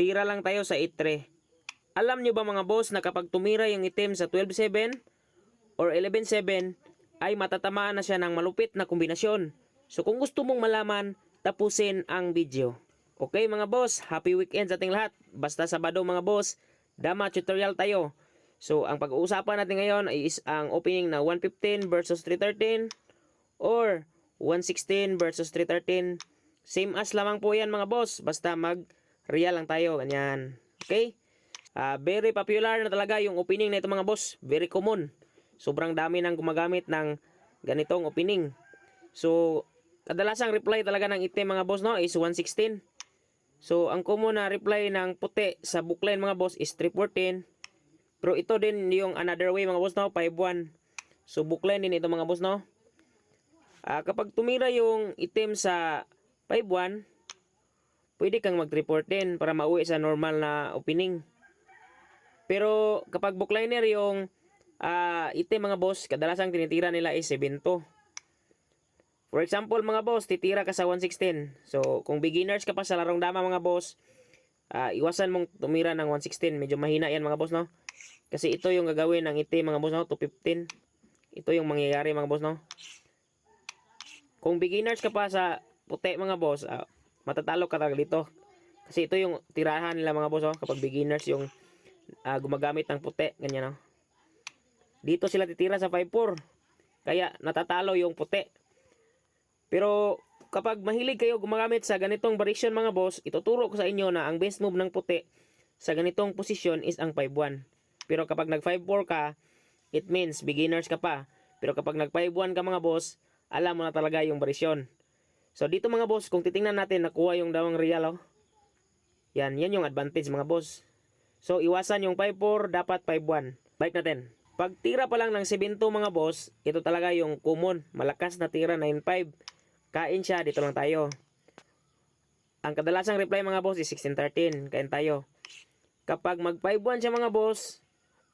tira lang tayo sa 8-3. Alam nyo ba mga boss na kapag tumira yung itim sa 12-7 or 11-7 ay matatamaan na siya ng malupit na kombinasyon. So kung gusto mong malaman, tapusin ang video. Okay mga boss, happy weekend sa ating lahat. Basta Sabado mga boss, dama tutorial tayo. So ang pag-uusapan natin ngayon ay ang opening na 115 versus 313 or 116 versus 313. Same as lamang po yan mga boss, basta mag-real lang tayo, ganyan. Okay? Very popular na talaga yung opening na ito mga boss, very common. Sobrang dami nang gumagamit ng ganitong opening. So, kadalasang reply talaga ng itim mga boss no is 116. So, ang common na reply ng puti sa bookline mga boss is 314. Pero ito din yung another way mga boss no, 51. So, bookline din ito mga boss no. Kapag tumira yung itim sa 51, pwede kang mag-314 para mauwi sa normal na opening. Pero kapag bookliner yung itim mga boss, kadalasang tinitira nila is 7-2. For example mga boss, titira ka sa 116. So kung beginners ka pa sa larong dama mga boss, iwasan mong tumira ng 116. Medyo mahina yan mga boss no. Kasi ito yung gagawin ng itim mga boss no, 215. Ito yung mangyayari mga boss no. Kung beginners ka pa sa puti mga boss, matatalo ka talaga dito. Kasi ito yung tirahan nila mga boss no, kapag beginners yung gumagamit ng puti, ganyan no. Dito sila titira sa 5-4. Kaya natatalo yung puti. Pero kapag mahilig kayo gumagamit sa ganitong variation mga boss, ituturo ko sa inyo na ang best move ng puti sa ganitong posisyon is ang 5-1. Pero kapag nag 5-4 ka, it means beginners ka pa. Pero kapag nag 5-1 ka mga boss, alam mo na talaga yung variation. So dito mga boss, kung titingnan natin, nakuha yung dawang real oh. Yan yung advantage mga boss. So iwasan yung 5-4, dapat 5-1. Balik natin. Pag tira pa lang ng 7-2 mga boss, ito talaga yung common. Malakas na tira 9-5. Kain siya, dito lang tayo. Ang kadalasang reply mga boss is 16-13. Kain tayo. Kapag mag 5-1 siya mga boss,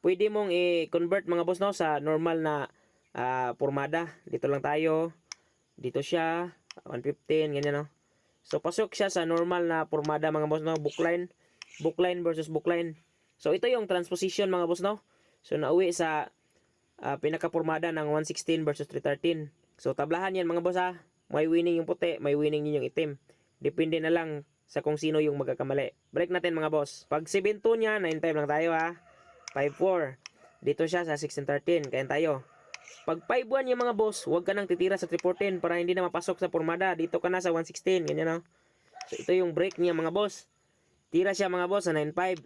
pwede mong i-convert mga boss no, sa normal na formada. Dito lang tayo. Dito siya, 115, ganyan no. So pasok siya sa normal na formada mga boss no, bookline. Bookline versus bookline. So ito yung transposition mga boss no. So nauwi sa pinaka-formada ng 116 versus 313. So tablahan yan mga boss ha. May winning yung puti, may winning din yung itim. Depende na lang sa kung sino yung magkakamali. Break natin mga boss. Pag 7-2 niya, 9-5 lang tayo ha. 5-4. Dito siya sa 16-13. Kayan tayo. Pag 5-1 yung mga boss, huwag ka nang titira sa 314 para hindi na mapasok sa formada. Dito ka na sa 116. Ganyan no. So ito yung break niya mga boss. Tira siya mga boss sa 9-5.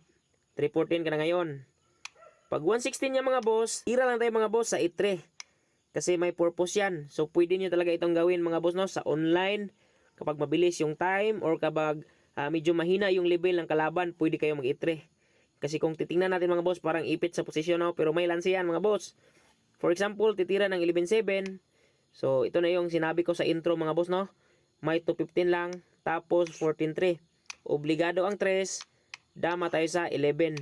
314 ka na ngayon. Pag 116 niya mga boss, tira lang tayo mga boss sa 8-3. Kasi may purpose yan. So pwede nyo talaga itong gawin mga boss no, sa online. Kapag mabilis yung time or kapag medyo mahina yung level ng kalaban, pwede kayo mag-8-3. Kasi kung titingnan natin mga boss, parang ipit sa posisyon no, pero may lanse yan mga boss. For example, titira ng 11-7. So ito na yung sinabi ko sa intro mga boss no. May 215 lang, tapos 14-3. Obligado ang 3, dama tayo sa 11.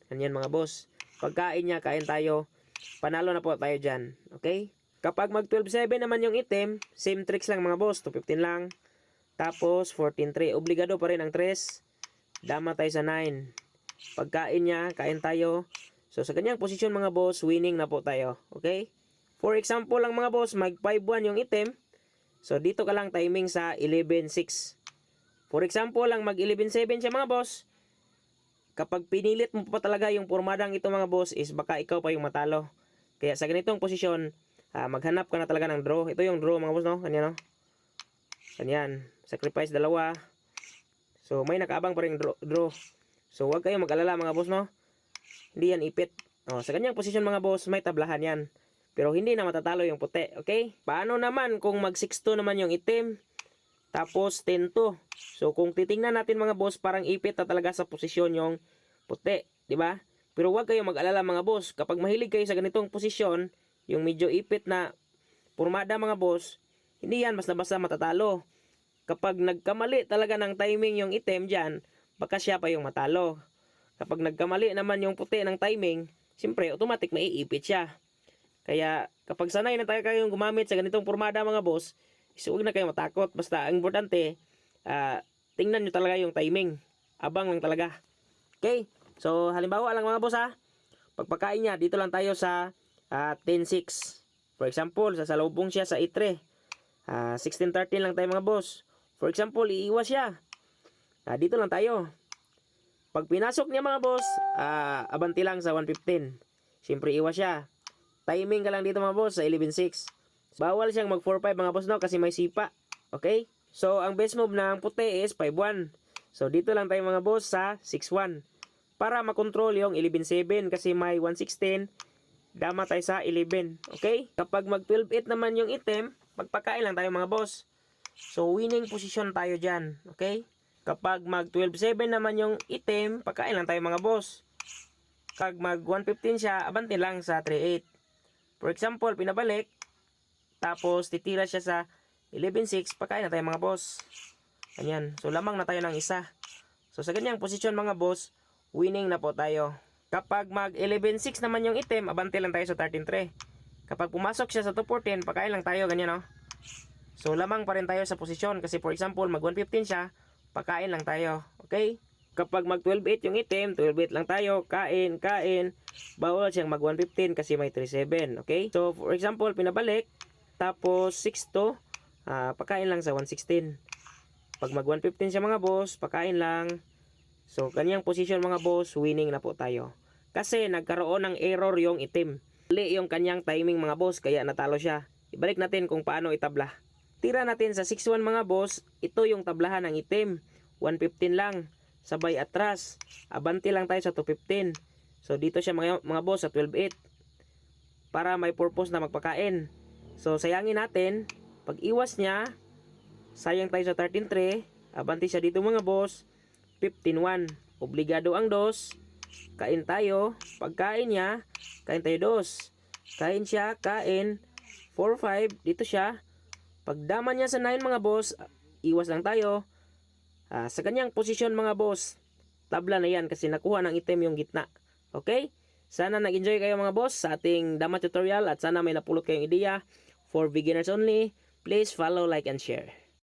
Ganyan mga boss. Pagkain niya, kain tayo. Panalo na po tayo dyan. Okay? Kapag mag 12-7 naman yung itim, same tricks lang mga boss. 215 lang. Tapos 14-3. Obligado pa rin ang 3. Dama tayo sa 9. Pagkain niya, kain tayo. So sa ganyang posisyon mga boss, winning na po tayo. Okay? For example lang mga boss, mag 5-1 yung itim. So dito ka lang timing sa 11-6. For example lang mag 11-7 siya mga boss. Kapag pinilit mo pa talaga yung formadang ito mga boss, is baka ikaw pa yung matalo. Kaya sa ganitong posisyon, maghanap ka na talaga ng draw. Ito yung draw mga boss no. Ganyan no. Ganyan. Sacrifice dalawa. So may nakaabang pa rin draw. So huwag kayong mag-alala mga boss no. Hindi yan ipit. Sa ganyang posisyon mga boss, may tablahan yan. Pero hindi na matatalo yung puti. Okay? Paano naman kung mag 6-2 naman yung itim? Tapos 10-2. So kung titingnan natin mga boss, parang ipit na talaga sa posisyon yung puti. Diba? Pero huwag kayong mag-alala mga boss. Kapag mahilig kayo sa ganitong posisyon, yung medyo ipit na formada mga boss, hindi yan basta-basta matatalo. Kapag nagkamali talaga ng timing yung itim dyan, baka siya pa yung matalo. Kapag nagkamali naman yung puti ng timing, siyempre automatic maiipit siya. Kaya kapag sanay na tayo kayong gumamit sa ganitong formada mga boss, huwag na kayong matakot. Basta ang importante, tingnan nyo talaga yung timing. Abang lang talaga. Okay? So, halimbawa lang mga boss ha. Pagpakain niya, dito lang tayo sa 10-6. For example, sasalubong siya sa itre. 16-13 lang tayo mga boss. For example, iiwas siya. Dito lang tayo. Pag pinasok niya mga boss, abanti lang sa 115. Siyempre iwas siya. Timing ka lang dito mga boss sa 11-6. Bawal siyang mag 4-5 mga boss no kasi may sipa. Okay? So ang best move ng puti is 5-1. So dito lang tayo mga boss sa 6-1. Para makontrol yung 11-7 kasi may 116. Dama tayo sa 11. Okay? Kapag mag 12-8 naman yung item, magpakain lang tayo mga boss. So winning position tayo dyan. Okay? Kapag mag 12-7 naman yung item, pagkain lang tayo mga boss. Kapag mag 115 siya, abante lang sa 3-8. For example, pinabalik. Tapos titira siya sa 11-6, pagkain na tayo mga boss. Ganyan. So lamang na tayo ng isa. So sa ganyang posisyon mga boss, winning na po tayo. Kapag mag 11-6 naman yung item, abante lang tayo sa 13-3. Kapag pumasok siya sa 2-14, pagkain lang tayo, ganyan no. So lamang pa rin tayo sa posisyon kasi for example, mag 115 siya, pagkain lang tayo. Okay? Kapag mag 12-8 yung item, 12-8 lang tayo, kain. Bawal siyang mag 115 kasi may 3-7. Okay? So for example, pinabalik, tapos 6-2, pagkain lang sa 116. Pag mag 115 siya mga boss, pagkain lang. So kanyang position mga boss, winning na po tayo. Kasi nagkaroon ng error yung item. Mali yung kanyang timing mga boss, kaya natalo siya. Ibalik natin kung paano itabla. Tira natin sa 6-1 mga boss, ito yung tablahan ng item. 115 lang, sabay atras. Abante lang tayo sa 215. So dito siya mga boss sa 12-8. Para may purpose na magpakain. So sayangin natin, pag iwas niya, sayang tayo sa 13-3. Abante siya dito mga boss, 15-1. Obligado ang dos. Kain tayo. Pagkain niya, kain tayo dos. Kain siya, kain. 4-5, dito siya. Pagdaman niya sa 9 mga boss, iwas lang tayo. Sa kanyang posisyon mga boss, tabla na yan kasi nakuha ng item yung gitna. Okay? Sana nag-enjoy kayo mga boss sa ating dama tutorial at sana may napulot kayong ideya for beginners only. Please follow, like, and share.